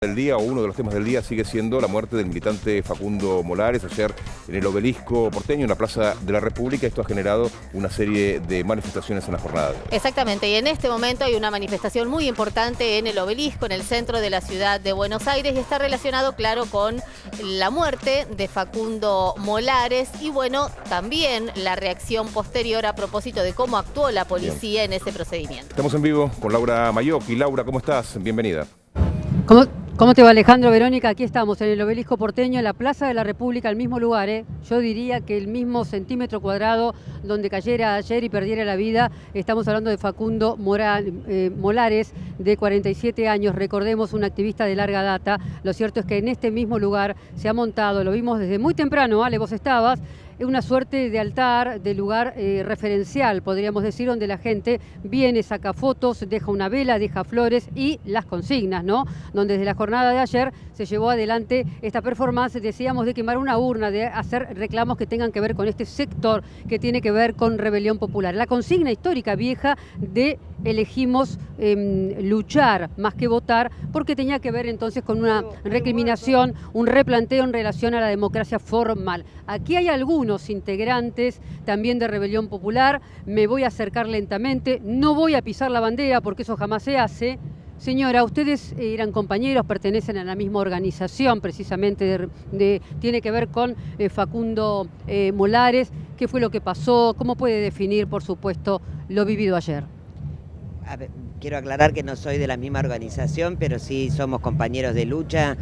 Del día, o uno de los temas del día, sigue siendo la muerte del militante Facundo Molares ayer en el Obelisco porteño, en la Plaza de la República. Esto ha generado una serie de manifestaciones en la jornada. Exactamente, y en este momento hay una manifestación muy importante en el Obelisco, en el centro de la ciudad de Buenos Aires, y está relacionado, claro, con la muerte de Facundo Molares y, bueno, también la reacción posterior a propósito de cómo actuó la policía en ese procedimiento. Estamos en vivo con Laura Mayocchi. Laura, ¿cómo estás? Bienvenida. ¿Cómo te va, Alejandro? Verónica, aquí estamos en el Obelisco porteño, en la Plaza de la República, el mismo lugar, Yo diría que el mismo centímetro cuadrado donde cayera ayer y perdiera la vida. Estamos hablando de Facundo Molares, de 47 años, recordemos, un activista de larga data. Lo cierto es que en este mismo lugar se ha montado, lo vimos desde muy temprano, Ale, vos estabas, una suerte de altar, de lugar referencial, podríamos decir, donde la gente viene, saca fotos, deja una vela, deja flores y las consignas, ¿no? Donde desde la jornada de ayer se llevó adelante esta performance, decíamos, de quemar una urna, de hacer reclamos que tengan que ver con este sector, que tiene que ver con rebelión popular. La consigna histórica vieja de elegimos luchar más que votar, porque tenía que ver entonces con una recriminación, un replanteo en relación a la democracia formal. Aquí hay algunos integrantes también de Rebelión Popular. Me voy a acercar lentamente, no voy a pisar la bandera porque eso jamás se hace. Señora, ustedes eran compañeros, pertenecen a la misma organización, precisamente tiene que ver con Facundo Molares. ¿Qué fue lo que pasó? ¿Cómo puede definir, por supuesto, lo vivido ayer? A ver, quiero aclarar que no soy de la misma organización, pero sí somos compañeros de lucha.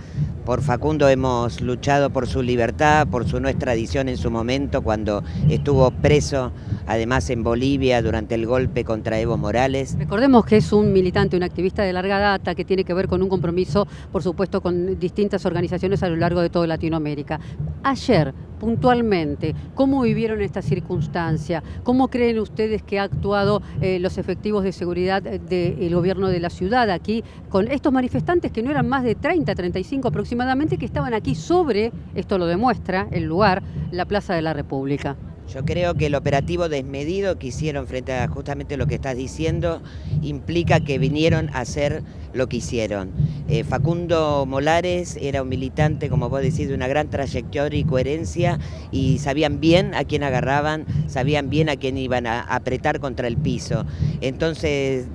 Por Facundo hemos luchado por su libertad, por su no extradición en su momento, cuando estuvo preso, además en Bolivia, durante el golpe contra Evo Morales. Recordemos que es un militante, un activista de larga data, que tiene que ver con un compromiso, por supuesto, con distintas organizaciones a lo largo de toda Latinoamérica. Ayer, puntualmente, ¿cómo vivieron esta circunstancia? ¿Cómo creen ustedes que ha actuado los efectivos de seguridad del gobierno de la ciudad aquí, con estos manifestantes que no eran más de 30, 35 aproximadamente, que estaban aquí sobre, esto lo demuestra el lugar, la Plaza de la República? Yo creo que el operativo desmedido que hicieron frente a justamente lo que estás diciendo implica que vinieron a hacer lo que hicieron. Facundo Molares era un militante, como vos decís, de una gran trayectoria y coherencia, y sabían bien a quién agarraban, sabían bien a quién iban a apretar contra el piso. Entonces,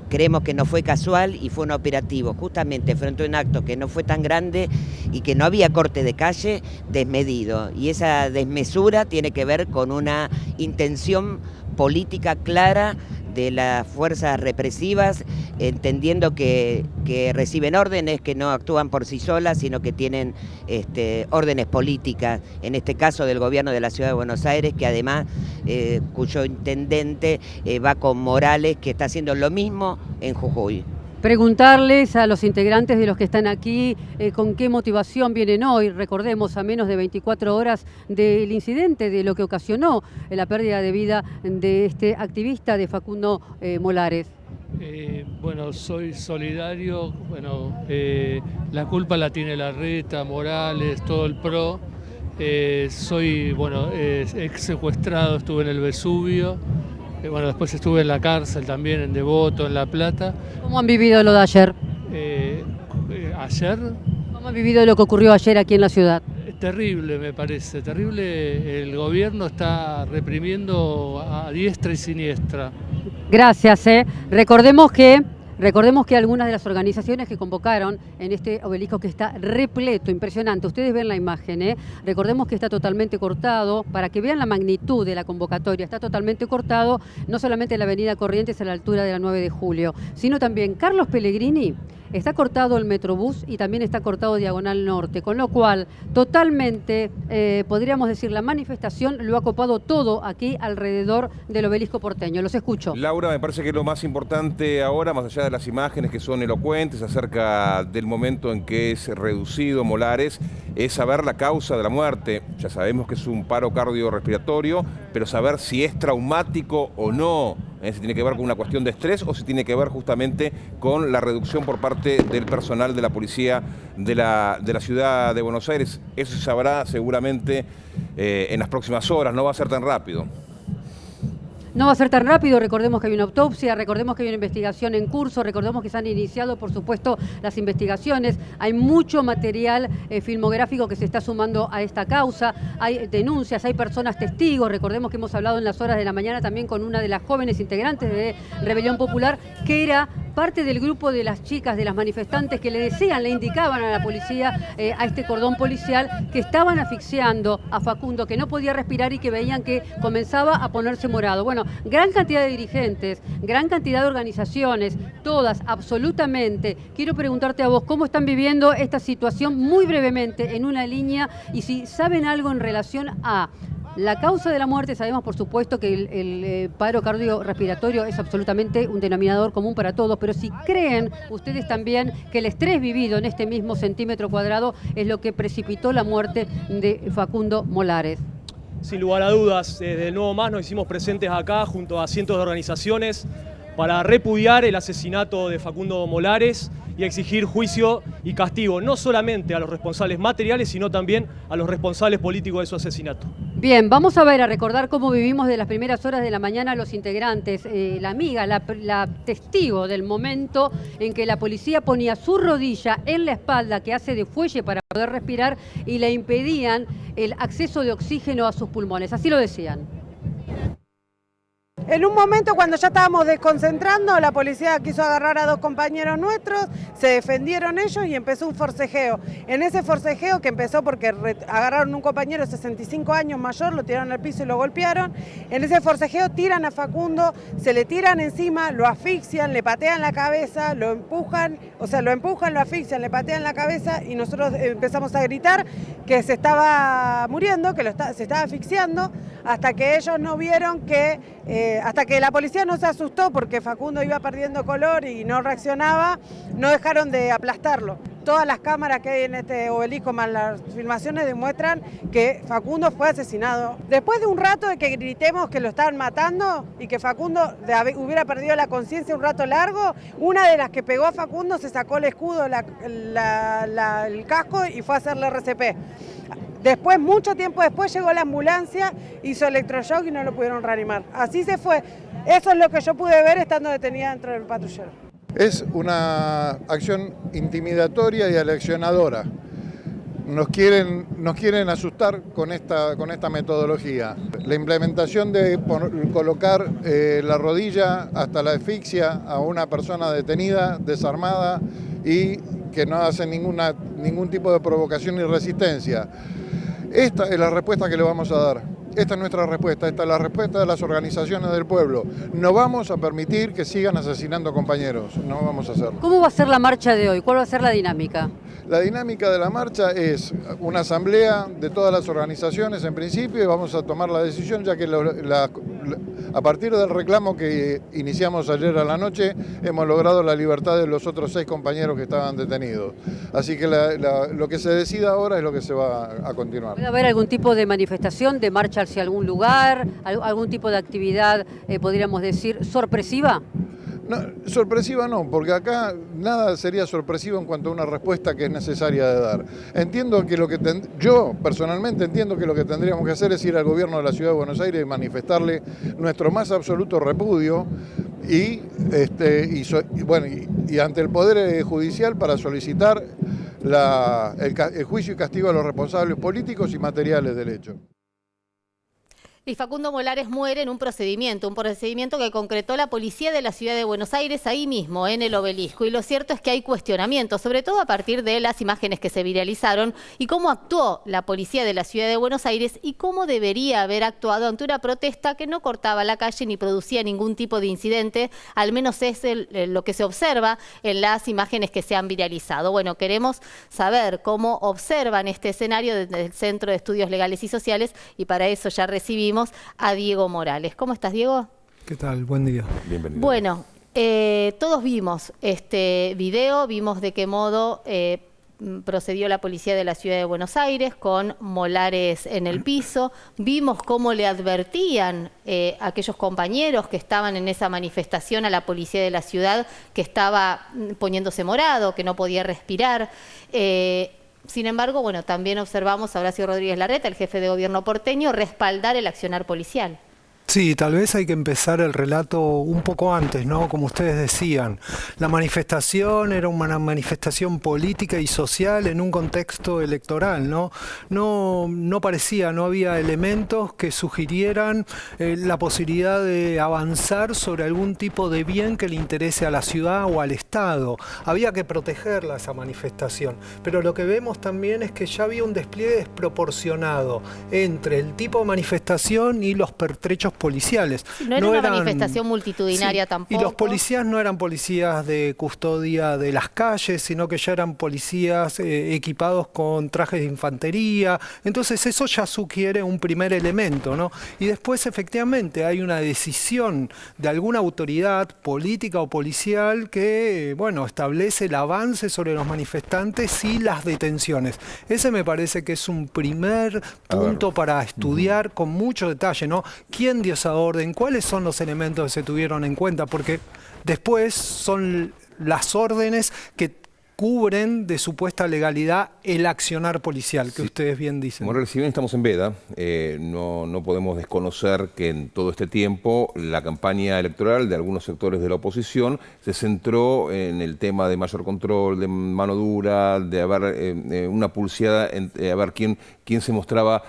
creemos que no fue casual y fue un operativo justamente frente a un acto que no fue tan grande y que no había corte de calle, desmedido. Y esa desmesura tiene que ver con una intención política clara de las fuerzas represivas, entendiendo que reciben órdenes, que no actúan por sí solas, sino que tienen órdenes políticas, en este caso del gobierno de la Ciudad de Buenos Aires, que además, cuyo intendente va con Morales, que está haciendo lo mismo en Jujuy. Preguntarles a los integrantes de los que están aquí con qué motivación vienen hoy. Recordemos, a menos de 24 horas del incidente, de lo que ocasionó la pérdida de vida de este activista, de Facundo Molares. Bueno, soy solidario. Bueno, la culpa la tiene Larreta, Morales, todo el PRO. Soy, bueno, ex secuestrado, estuve en el Vesubio. Bueno, después estuve en la cárcel también, en Devoto, en La Plata. ¿Cómo han vivido lo de ayer? ¿Ayer? ¿Cómo han vivido lo que ocurrió ayer aquí en la ciudad? Terrible, me parece, terrible. El gobierno está reprimiendo a diestra y siniestra. Gracias. Recordemos que algunas de las organizaciones que convocaron en este obelisco, que está repleto, impresionante, ustedes ven la imagen, recordemos que está totalmente cortado, para que vean la magnitud de la convocatoria, está totalmente cortado, no solamente la avenida Corrientes a la altura de la 9 de julio, sino también Carlos Pellegrini. Está cortado el Metrobús y también está cortado Diagonal Norte, con lo cual totalmente, podríamos decir, la manifestación lo ha copado todo aquí alrededor del Obelisco porteño. Los escucho. Laura, me parece que lo más importante ahora, más allá de las imágenes que son elocuentes acerca del momento en que es reducido Molares, es saber la causa de la muerte. Ya sabemos que es un paro cardiorrespiratorio, pero saber si es traumático o no. Si tiene que ver con una cuestión de estrés o si tiene que ver justamente con la reducción por parte del personal de la policía de la ciudad de Buenos Aires. Eso se sabrá seguramente en las próximas horas, no va a ser tan rápido. No va a ser tan rápido, recordemos que hay una autopsia, recordemos que hay una investigación en curso, recordemos que se han iniciado, por supuesto, las investigaciones. Hay mucho material filmográfico que se está sumando a esta causa, hay denuncias, hay personas testigos. Recordemos que hemos hablado en las horas de la mañana también con una de las jóvenes integrantes de Rebelión Popular, que era parte del grupo de las chicas, de las manifestantes que le decían, le indicaban a la policía, a este cordón policial, que estaban asfixiando a Facundo, que no podía respirar y que veían que comenzaba a ponerse morado. Bueno, gran cantidad de dirigentes, gran cantidad de organizaciones, todas, absolutamente. Quiero preguntarte a vos, ¿cómo están viviendo esta situación muy brevemente, en una línea, y si saben algo en relación a la causa de la muerte? Sabemos, por supuesto, que el paro cardiorrespiratorio es absolutamente un denominador común para todos, pero si creen ustedes también que el estrés vivido en este mismo centímetro cuadrado es lo que precipitó la muerte de Facundo Molares. Sin lugar a dudas, desde el Nuevo Más nos hicimos presentes acá junto a cientos de organizaciones para repudiar el asesinato de Facundo Molares y exigir juicio y castigo, no solamente a los responsables materiales, sino también a los responsables políticos de su asesinato. Bien, vamos a ver, a recordar cómo vivimos de las primeras horas de la mañana los integrantes, la amiga, la testigo del momento en que la policía ponía su rodilla en la espalda, que hace de fuelle para poder respirar, y le impedían el acceso de oxígeno a sus pulmones. Así lo decían. En un momento, cuando ya estábamos desconcentrando, la policía quiso agarrar a dos compañeros nuestros, se defendieron ellos y empezó un forcejeo. En ese forcejeo, que empezó porque agarraron a un compañero de 65 años mayor, lo tiraron al piso y lo golpearon, en ese forcejeo tiran a Facundo, se le tiran encima, lo asfixian, le patean la cabeza, lo empujan, lo asfixian, le patean la cabeza, y nosotros empezamos a gritar que se estaba muriendo, que se estaba asfixiando, hasta que ellos no vieron que... hasta que la policía no se asustó porque Facundo iba perdiendo color y no reaccionaba, no dejaron de aplastarlo. Todas las cámaras que hay en este obelisco, más las filmaciones, demuestran que Facundo fue asesinado. Después de un rato de que gritemos que lo estaban matando y que Facundo hubiera perdido la conciencia un rato largo, una de las que pegó a Facundo se sacó el escudo, el casco, y fue a hacerle RCP. Después, mucho tiempo después, llegó la ambulancia, hizo electroshock y no lo pudieron reanimar. Así se fue. Eso es lo que yo pude ver estando detenida dentro del patrullero. Es una acción intimidatoria y aleccionadora. Nos quieren asustar con esta metodología. La implementación de colocar la rodilla hasta la asfixia a una persona detenida, desarmada y que no hace ningún tipo de provocación ni resistencia. Esta es la respuesta que le vamos a dar. Esta es nuestra respuesta, esta es la respuesta de las organizaciones del pueblo. No vamos a permitir que sigan asesinando compañeros, no vamos a hacerlo. ¿Cómo va a ser la marcha de hoy? ¿Cuál va a ser la dinámica? La dinámica de la marcha es una asamblea de todas las organizaciones en principio, y vamos a tomar la decisión, ya que a partir del reclamo que iniciamos ayer a la noche hemos logrado la libertad de los otros 6 compañeros que estaban detenidos. Así que lo que se decida ahora es lo que se va a continuar. ¿Puede haber algún tipo de manifestación, de marcha hacia algún lugar, algún tipo de actividad, podríamos decir, sorpresiva? No, sorpresiva no, porque acá nada sería sorpresivo en cuanto a una respuesta que es necesaria de dar. Entiendo que yo personalmente entiendo que lo que tendríamos que hacer es ir al gobierno de la Ciudad de Buenos Aires y manifestarle nuestro más absoluto repudio y ante el Poder Judicial para solicitar el juicio y castigo a los responsables políticos y materiales del hecho. Y Facundo Molares muere en un procedimiento que concretó la policía de la Ciudad de Buenos Aires ahí mismo, en el Obelisco. Y lo cierto es que hay cuestionamientos, sobre todo a partir de las imágenes que se viralizaron y cómo actuó la policía de la Ciudad de Buenos Aires y cómo debería haber actuado ante una protesta que no cortaba la calle ni producía ningún tipo de incidente, al menos es lo que se observa en las imágenes que se han viralizado. Bueno, queremos saber cómo observan este escenario desde el Centro de Estudios Legales y Sociales, y para eso ya recibimos a Diego Morales. ¿Cómo estás, Diego? ¿Qué tal? Buen día. Bienvenido. Bueno, todos vimos este video, vimos de qué modo procedió la policía de la Ciudad de Buenos Aires con Molares en el piso, vimos cómo le advertían a aquellos compañeros que estaban en esa manifestación a la policía de la ciudad que estaba poniéndose morado, que no podía respirar. Sin embargo, bueno, también observamos a Horacio Rodríguez Larreta, el jefe de gobierno porteño, respaldar el accionar policial. Sí, tal vez hay que empezar el relato un poco antes, ¿no? Como ustedes decían, la manifestación era una manifestación política y social en un contexto electoral, ¿no? No parecía, no había elementos que sugirieran la posibilidad de avanzar sobre algún tipo de bien que le interese a la ciudad o al Estado. Había que protegerla esa manifestación, pero lo que vemos también es que ya había un despliegue desproporcionado entre el tipo de manifestación y los pertrechos policiales. No era una manifestación multitudinaria tampoco. Y los policías no eran policías de custodia de las calles, sino que ya eran policías equipados con trajes de infantería. Entonces eso ya sugiere un primer elemento, ¿no? Y después efectivamente hay una decisión de alguna autoridad política o policial que, bueno, establece el avance sobre los manifestantes y las detenciones. Ese me parece que es un primer punto para estudiar con mucho detalle, ¿no? ¿Quién dio esa orden? ¿Cuáles son los elementos que se tuvieron en cuenta? Porque después son las órdenes que cubren de supuesta legalidad el accionar policial, que ustedes bien dicen. Morales, si bien estamos en veda, no podemos desconocer que en todo este tiempo la campaña electoral de algunos sectores de la oposición se centró en el tema de mayor control, de mano dura, de haber una pulseada, a ver quién se mostraba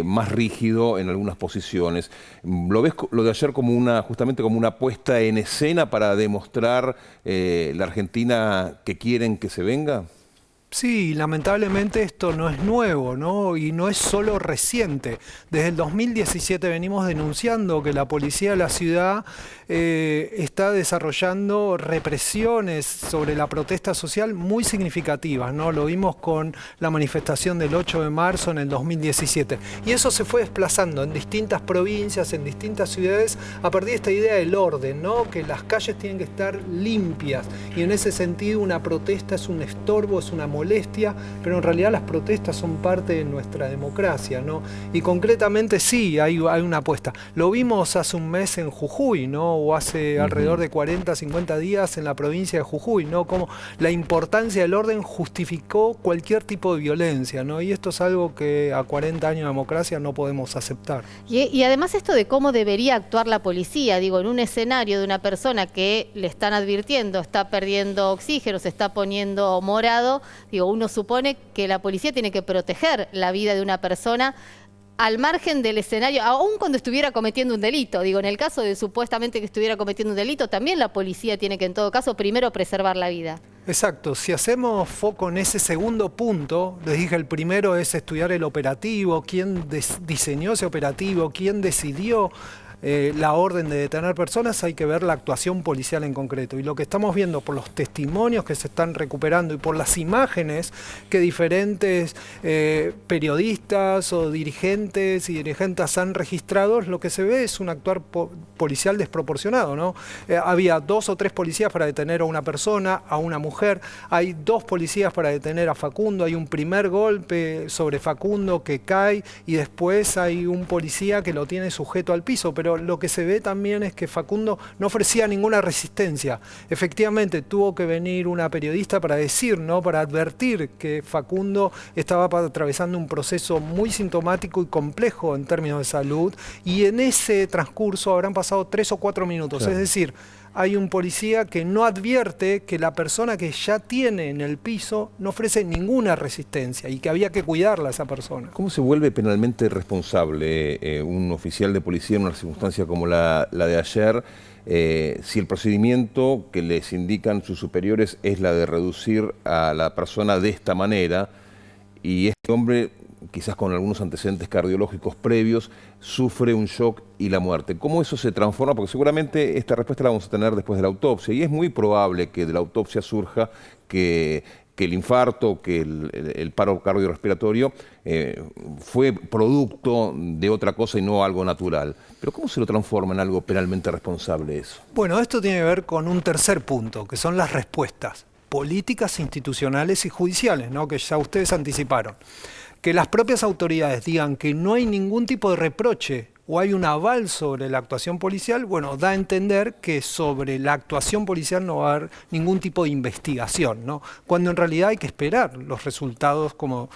más rígido en algunas posiciones. ¿Lo ves lo de ayer como justamente como una puesta en escena para demostrar la Argentina que quieren que se venga? Sí, lamentablemente esto no es nuevo, ¿no? Y no es solo reciente. Desde el 2017 venimos denunciando que la policía de la ciudad está desarrollando represiones sobre la protesta social muy significativas, ¿no? Lo vimos con la manifestación del 8 de marzo en el 2017. Y eso se fue desplazando en distintas provincias, en distintas ciudades, a partir de esta idea del orden, ¿no? Que las calles tienen que estar limpias. Y en ese sentido una protesta es un estorbo, es una molestia, pero en realidad las protestas son parte de nuestra democracia, ¿no? Y concretamente sí, hay una apuesta. Lo vimos hace un mes en Jujuy, ¿no? O hace alrededor de 40, 50 días en la provincia de Jujuy, ¿no? Como la importancia del orden justificó cualquier tipo de violencia, ¿no? Y esto es algo que a 40 años de democracia no podemos aceptar. Y además esto de cómo debería actuar la policía, digo, en un escenario de una persona que le están advirtiendo, está perdiendo oxígeno, se está poniendo morado, digo, uno supone que la policía tiene que proteger la vida de una persona al margen del escenario, aun cuando estuviera cometiendo un delito. Digo, en el caso de supuestamente que estuviera cometiendo un delito, también la policía tiene que en todo caso primero preservar la vida. Exacto, si hacemos foco en ese segundo punto, les dije, el primero es estudiar el operativo, quién diseñó ese operativo, quién decidió la orden de detener personas, hay que ver la actuación policial en concreto. Y lo que estamos viendo por los testimonios que se están recuperando y por las imágenes que diferentes periodistas o dirigentes y dirigentes han registrado, lo que se ve es un actuar policial desproporcionado, ¿no? Había 2 o 3 policías para detener a una persona, a una mujer, hay 2 policías para detener a Facundo, hay un primer golpe sobre Facundo que cae y después hay un policía que lo tiene sujeto al piso, pero lo que se ve también es que Facundo no ofrecía ninguna resistencia. Efectivamente, tuvo que venir una periodista para decir, ¿no? Para advertir que Facundo estaba atravesando un proceso muy sintomático y complejo en términos de salud, y en ese transcurso habrán pasado 3 o 4 minutos. Claro. Es decir, hay un policía que no advierte que la persona que ya tiene en el piso no ofrece ninguna resistencia y que había que cuidarla a esa persona. ¿Cómo se vuelve penalmente responsable un oficial de policía en una circunstancia como la de ayer, si el procedimiento que les indican sus superiores es la de reducir a la persona de esta manera y este hombre, quizás con algunos antecedentes cardiológicos previos, sufre un shock y la muerte? ¿Cómo eso se transforma? Porque seguramente esta respuesta la vamos a tener después de la autopsia, y es muy probable que de la autopsia surja que el infarto, que el paro cardiorrespiratorio fue producto de otra cosa y no algo natural. Pero ¿cómo se lo transforma en algo penalmente responsable eso? Bueno, esto tiene que ver con un tercer punto, que son las respuestas políticas, institucionales y judiciales, ¿no? Que ya ustedes anticiparon. Que las propias autoridades digan que no hay ningún tipo de reproche o hay un aval sobre la actuación policial, bueno, da a entender que sobre la actuación policial no va a haber ningún tipo de investigación, ¿no? Cuando en realidad hay que esperar los resultados, como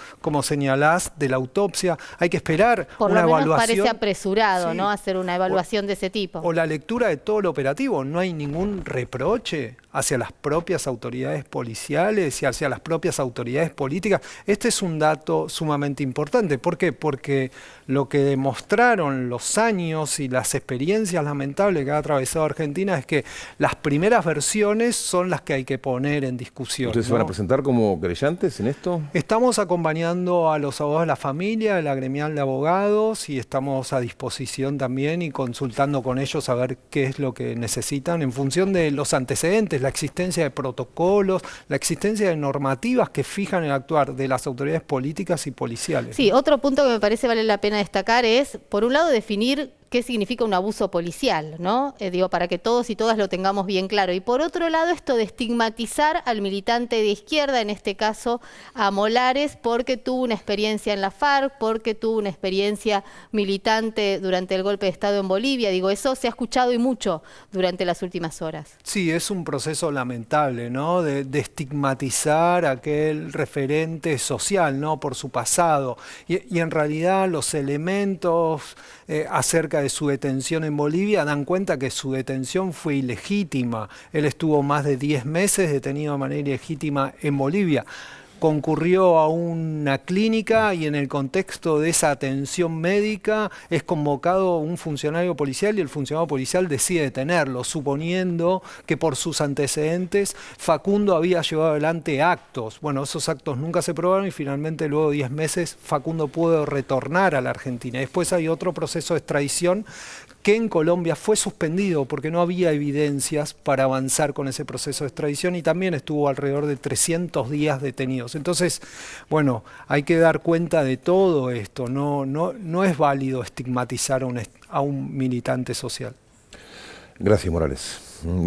señalás, de la autopsia, hay que esperar Por una lo menos evaluación. parece apresurado, Sí. ¿no? Hacer una evaluación de ese tipo. O la lectura de todo lo operativo. No hay ningún reproche hacia las propias autoridades policiales y hacia las propias autoridades políticas. Este es un dato sumamente importante. ¿Por qué? Porque lo que demostraron los años y las experiencias lamentables que ha atravesado Argentina es que las primeras versiones son las que hay que poner en discusión. ¿Ustedes se ¿no? van a presentar como querellantes en esto? Estamos acompañando a los abogados de la familia, de la gremial de abogados, y estamos a disposición también y consultando con ellos a ver qué es lo que necesitan en función de los antecedentes, la existencia de protocolos, la existencia de normativas que fijan el actuar de las autoridades políticas y policiales. Sí, otro punto que me parece vale la pena destacar es, por un lado, definir qué significa un abuso policial, ¿no? Digo, para que todos y todas lo tengamos bien claro. Y por otro lado, esto de estigmatizar al militante de izquierda, en este caso a Molares, porque tuvo una experiencia en la FARC, porque tuvo una experiencia militante durante el golpe de Estado en Bolivia. Digo, eso se ha escuchado y mucho durante las últimas horas. Sí, es un proceso lamentable, ¿no? De estigmatizar a aquel referente social, ¿no? Por su pasado. Y en realidad los elementos acerca de su detención en Bolivia dan cuenta que su detención fue ilegítima. Él estuvo más de 10 meses detenido de manera ilegítima en Bolivia. Concurrió a una clínica y en el contexto de esa atención médica es convocado un funcionario policial y el funcionario policial decide detenerlo, suponiendo que por sus antecedentes Facundo había llevado adelante actos. Bueno, esos actos nunca se probaron y finalmente luego de 10 meses Facundo pudo retornar a la Argentina. Después hay otro proceso de extradición que en Colombia fue suspendido porque no había evidencias para avanzar con ese proceso de extradición y también estuvo alrededor de 300 días detenidos. Entonces, bueno, hay que dar cuenta de todo esto, no es válido estigmatizar a un militante social. Gracias, Morales.